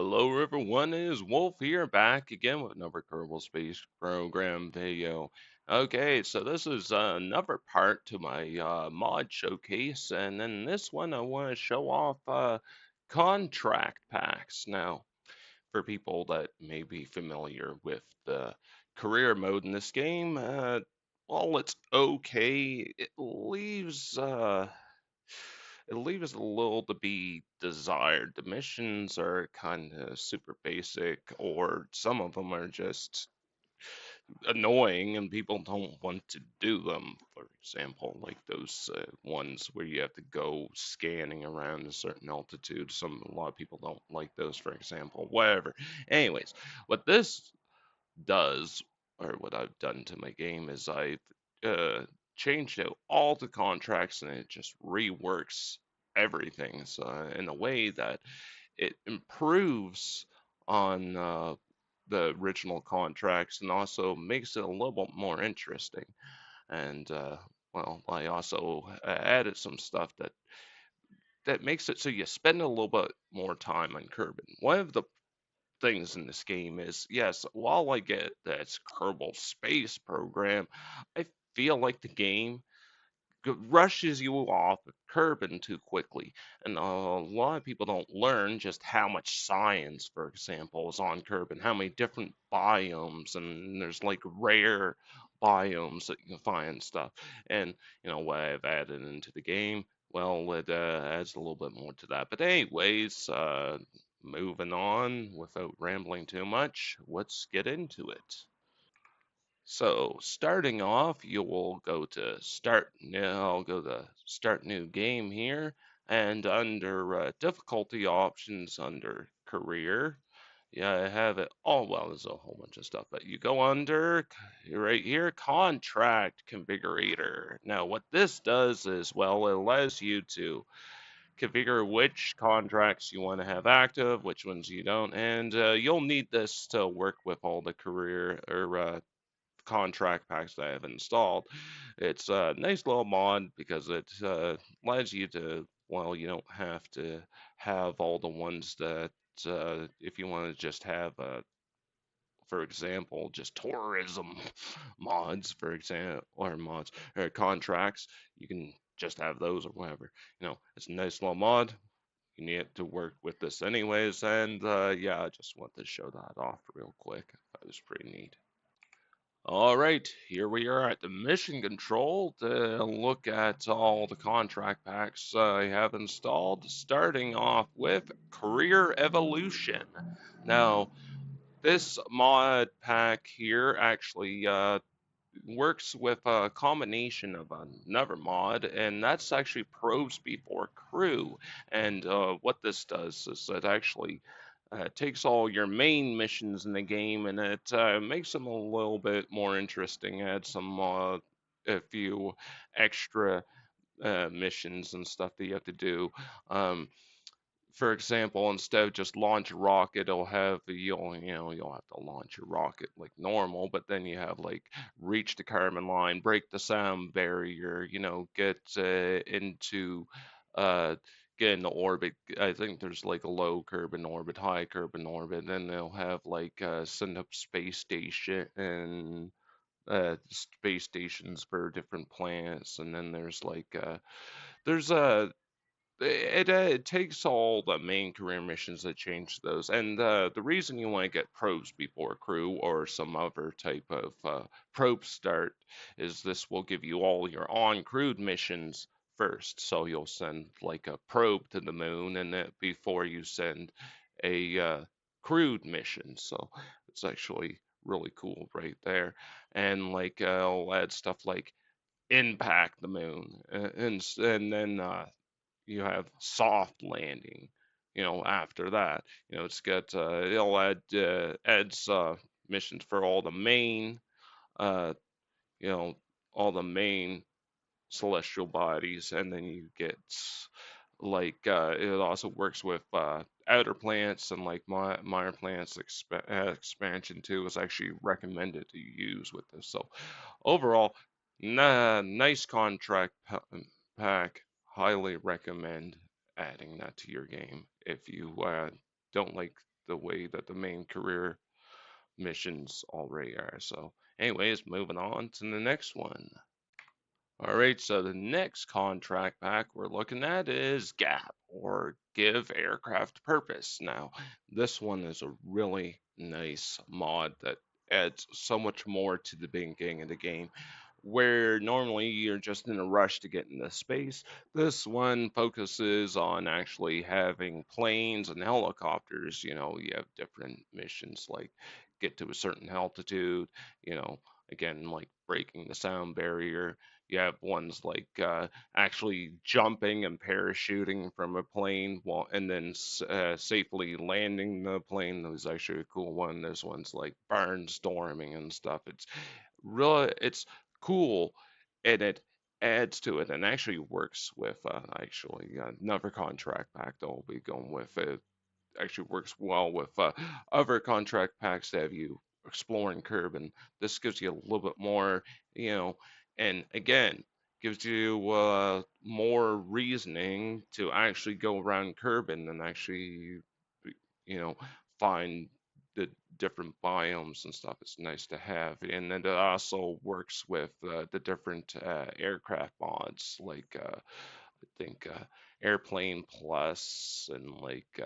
Hello everyone, it is Wolf here, back again with another Kerbal Space Program video. Okay, so this is another part to my mod showcase, and in this one I want to show off contract packs. Now, for people that may be familiar with the career mode in this game, well, it's okay. It leaves a little to be desired. The missions are kind of super basic, or some of them are just annoying and people don't want to do them. For example, like those ones where you have to go scanning around a certain altitude. A lot of people don't like those, for example. Whatever. Anyways, what this does, or what I've done to my game, is I've uh, changed out all the contracts and it just reworks everything so in a way that it improves on the original contracts and also makes it a little bit more interesting. And well, I also added some stuff that makes it so you spend a little bit more time on Kerbin. One of the things in this game is, yes, while I get that it's Kerbal Space Program, I feel like the game rushes you off Kerbin too quickly. And a lot of people don't learn just how much science, for example, is on Kerbin, how many different biomes, and there's like rare biomes that you can find and stuff. And, what I've added into the game, well, it adds a little bit more to that. But, anyways, moving on without rambling too much, let's get into it. So starting off, you will go to start. I'll go to start new game here, and under difficulty options, under career, yeah, I have it. Oh well, there's a whole bunch of stuff, but you go under right here, contract configurator. Now, what this does is, well, it allows you to configure which contracts you want to have active, which ones you don't, and you'll need this to work with all the career or contract packs that I have installed. It's a nice little mod because it allows you to, well, you don't have to have all the ones that, if you want to just have, for example, just tourism mods, for example, or mods, or contracts, you can just have those or whatever. It's a nice little mod. You need it to work with this anyways, and yeah, I just want to show that off real quick. That was pretty neat. All right, here we are at the mission control to look at all the contract packs I have installed, starting off with Career Evolution. Now, this mod pack here actually works with a combination of another mod, and that's actually Probes Before Crew. And what this does is it actually takes all your main missions in the game and it makes them a little bit more interesting. Adds a few extra missions and stuff that you have to do. Um, for example, instead of just launch a rocket, you'll have to launch your rocket like normal, but then you have like reach the carbon line, break the sound barrier, uh get into orbit. I think there's like a low Kerbin orbit, high Kerbin orbit, then they'll have like send up space station and space stations for different planets, and then there's it takes all the main career missions that change those. And the reason you want to get probes before crew or some other type of probe start is this will give you all your on-crewed missions first. So you'll send like a probe to the moon and then before you send a crewed mission. So it's actually really cool right there. And like I'll add stuff like impact the moon and then you have soft landing. After that, it'll adds missions for uh, you know, all the main celestial bodies, and then you get like it also works with outer planets and like minor planets expansion too is actually recommended to use with this. So overall, nice contract pack. Highly recommend adding that to your game if you don't like the way that the main career missions already are. So, anyways, moving on to the next one. All right, so the next contract pack we're looking at is GAP, or Give Aircraft Purpose. Now, this one is a really nice mod that adds so much more to the beginning of the game. Where normally you're just in a rush to get into space, this one focuses on actually having planes and helicopters. You have different missions like get to a certain altitude, you know, again, like breaking the sound barrier. You have ones like actually jumping and parachuting from a plane while and then safely landing the plane. That was actually a cool one. There's ones like barnstorming and stuff. It's cool, and it adds to it and actually works with another contract pack that I'll be going with. It actually works well with other contract packs that have you exploring Kerbin. This gives you a little bit more, you know, and again, gives you more reasoning to actually go around Kerbin and actually, you know, find the different biomes and stuff. It's nice to have, and then it also works with the different aircraft mods like I think Airplane Plus and like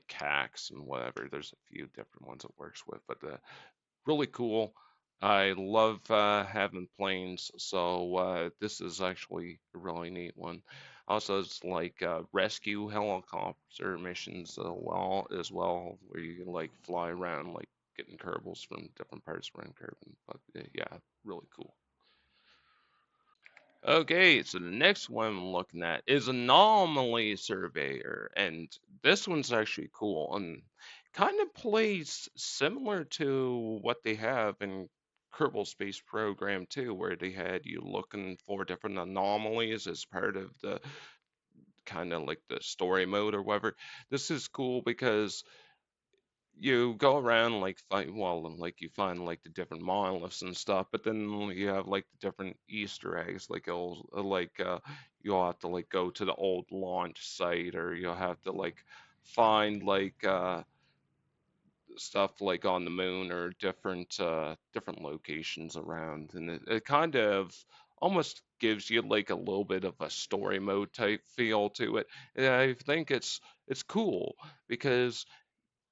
CAX and whatever. There's a few different ones it works with, but really cool. I love having planes, so this is actually a really neat one. Also, it's like rescue helicopter missions as well, where you can like fly around, like getting Kerbals from different parts around Kerbin. But yeah, really cool. Okay, so the next one I'm looking at is Anomaly Surveyor, and this one's actually cool and kind of plays similar to what they have in Kerbal Space Program too, where they had you looking for different anomalies as part of the kind of like the story mode or whatever. This is cool because you go around like like you find like the different monoliths and stuff, but then you have like the different Easter eggs, like you'll have to like go to the old launch site, or you'll have to like find like stuff like on the moon or different locations around, and it kind of almost gives you like a little bit of a story mode type feel to it. And I think it's cool because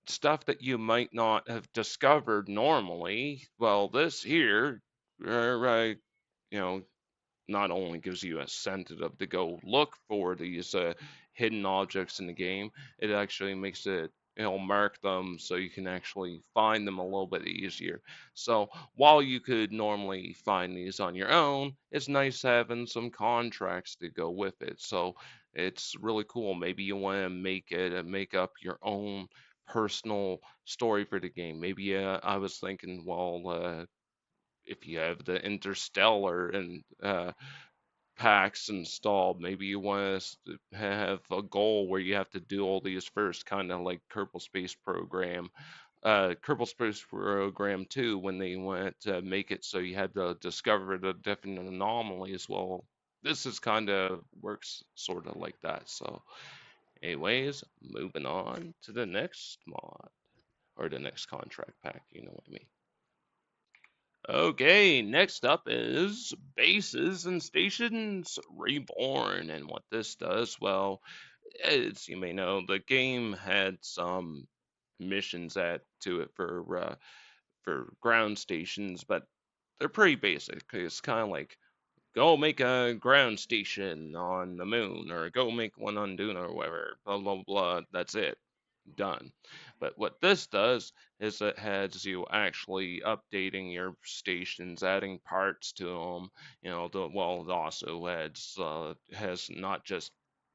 stuff that you might not have discovered normally. Well, this here, right, you know, not only gives you a incentive to go look for these hidden objects in the game, it actually makes it mark them so you can actually find them a little bit easier. So while you could normally find these on your own, it's nice having some contracts to go with it. So it's really cool. Maybe you want to make up your own personal story for the game. Maybe I was thinking, well, if you have the Interstellar and packs installed. Maybe you want to have a goal where you have to do all these first, kind of like Kerbal Space Program. Kerbal Space Program 2, when they went to make it so you had to discover the different anomalies. Well, this is kind of works sort of like that. So, anyways, moving on to the next mod or the next contract pack. You know what I mean? Okay, next up is Bases and Stations Reborn. And what this does, well, as you may know, the game had some missions add to it for ground stations, but they're pretty basic. It's kind of like go make a ground station on the moon, or go make one on Dune, or whatever. Blah blah blah. That's it, done. But what this does is it has you actually updating your stations, adding parts to them. It also has not just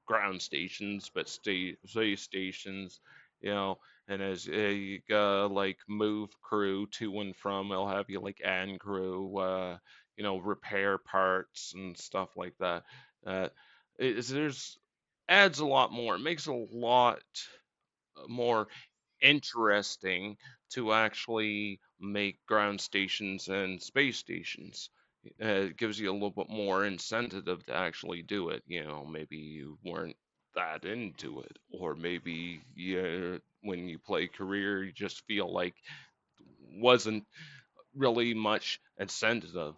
ground stations, but space stations. You know, and as you like move crew to and from, it'll have you like add crew, repair parts and stuff like that. Uh, there's adds a lot more. It makes a lot more interesting to actually make ground stations and space stations. It gives you a little bit more incentive to actually do it. Maybe you weren't that into it, or maybe you when you play career, you just feel like wasn't really much incentive,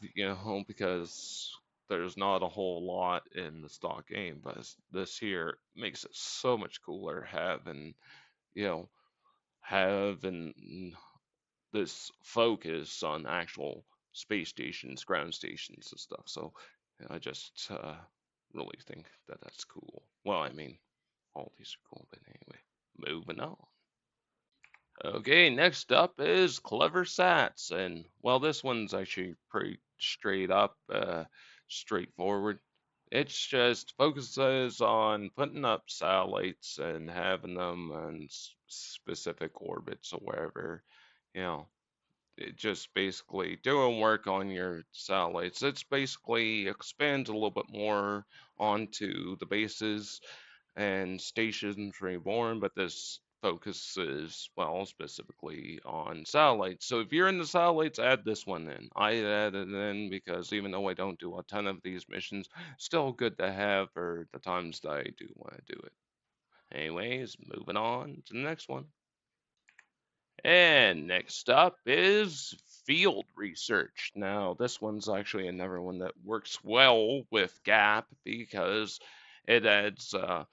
because there's not a whole lot in the stock game. But this here makes it so much cooler you know, having this focus on actual space stations, ground stations, and stuff. So I just really think that that's cool. Well, I mean, all these are cool, but anyway, moving on. Okay, next up is Clever Sats, and well, this one's actually pretty straight up, straightforward. It's just focuses on putting up satellites and having them on specific orbits or wherever, you know, it just basically doing work on your satellites. It's basically expands a little bit more onto the bases and stations reborn, but this focuses, well, specifically on satellites. So if you're in the satellites, add this one in. I added it in because even though I don't do a ton of these missions, still good to have for the times that I do want to do it. Anyways, moving on to the next one. And next up is field research. Now, this one's actually another one that works well with GAP because it adds a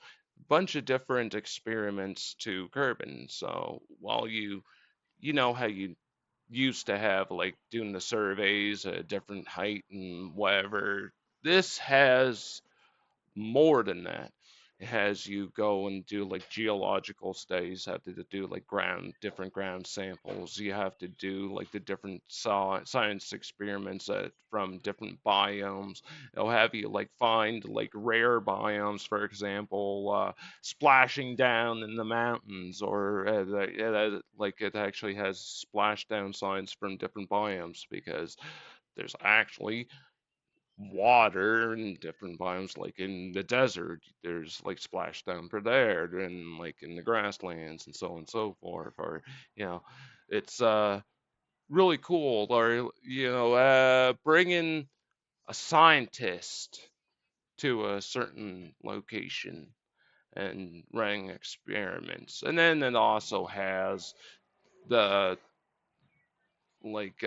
bunch of different experiments to Kerbin. So while you know how you used to have like doing the surveys at a different height and whatever, this has more than that. It has you go and do like geological studies, have to do like different ground samples. You have to do like the different science experiments from different biomes. It'll have you like find like rare biomes, for example, splashing down in the mountains, or like it actually has splashdown signs from different biomes because there's actually water in different biomes, like in the desert there's like splashdown for there, and like in the grasslands and so on and so forth, or it's really cool, or bringing a scientist to a certain location and running experiments. And then it also has the like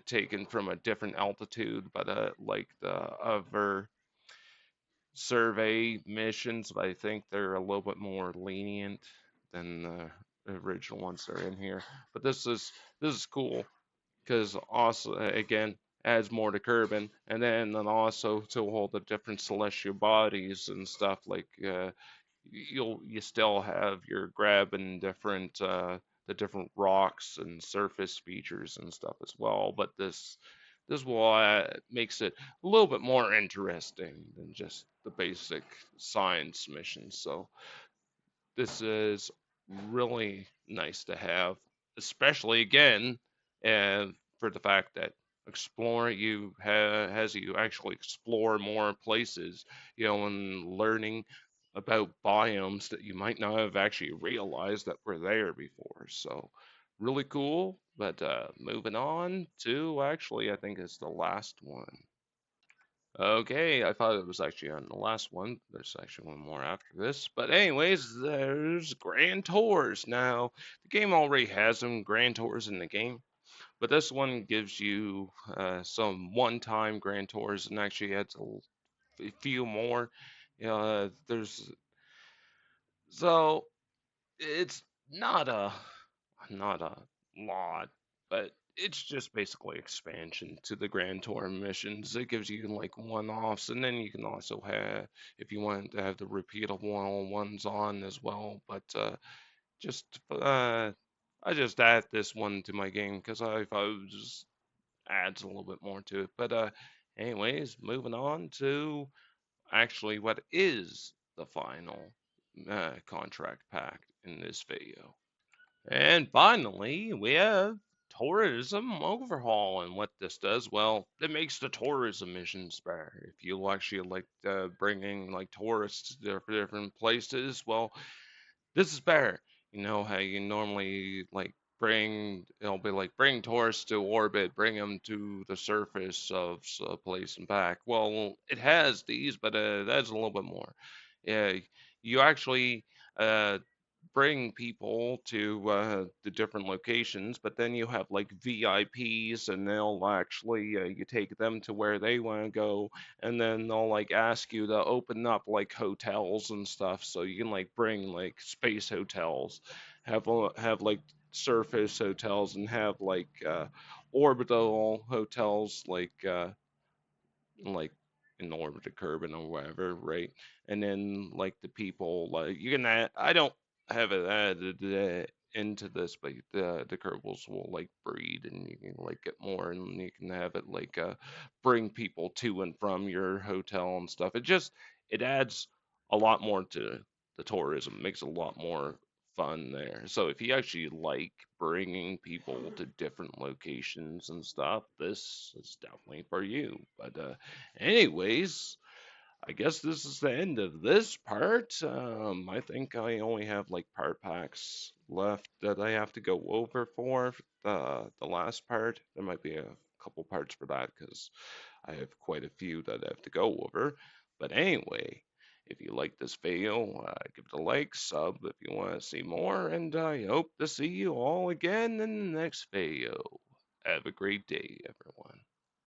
taken from a different altitude, but like the other survey missions, but I think they're a little bit more lenient than the original ones that are in here. But this is cool because also again adds more to Kerbin, and then also to all the different celestial bodies and stuff like you still have your grabbing different the different rocks and surface features and stuff as well. But this will makes it a little bit more interesting than just the basic science missions. So this is really nice to have, especially again, for the fact that has you actually explore more places, and learning about biomes that you might not have actually realized that were there before. So really cool. But moving on to actually, I think it's the last one. Okay, I thought it was actually on the last one. There's actually one more after this. But anyways, there's Grand Tours. Now, the game already has some Grand Tours in the game, but this one gives you some one-time Grand Tours and actually adds a few more. There's so it's not a lot, but it's just basically expansion to the Grand Tour missions. It gives you like one-offs, and then you can also have, if you want to have the repeatable ones on as well. But just I just add this one to my game because I thought it just adds a little bit more to it. But anyways, moving on to actually what is the final contract pack in this video. And finally, we have tourism overhaul. And what this does, well, it makes the tourism missions better. If you actually like bringing like tourists to different places, well, this is better. You know how you normally like it'll be like bring tourists to orbit, bring them to the surface of a place and back. Well, it has these, but that's a little bit more. Yeah, you actually uh, bring people to the different locations, but then you have like VIPs, and they'll actually you take them to where they want to go, and then they'll like ask you to open up like hotels and stuff, so you can like bring like space hotels, have like surface hotels, and have like orbital hotels like in the orbit of Kerbin or whatever, right? And then like the people like you can add, I don't have it added into this, but the Kerbals will like breed, and you can like get more, and you can have it like bring people to and from your hotel and stuff. It adds a lot more to the tourism, makes it a lot more fun there. So if you actually like bringing people to different locations and stuff, this is definitely for you. But anyways, I guess this is the end of this part. I think I only have like part packs left that I have to go over for the last part. There might be a couple parts for that because I have quite a few that I have to go over. But anyway, if you like this video, give it a like, sub if you want to see more, and I hope to see you all again in the next video. Have a great day, everyone.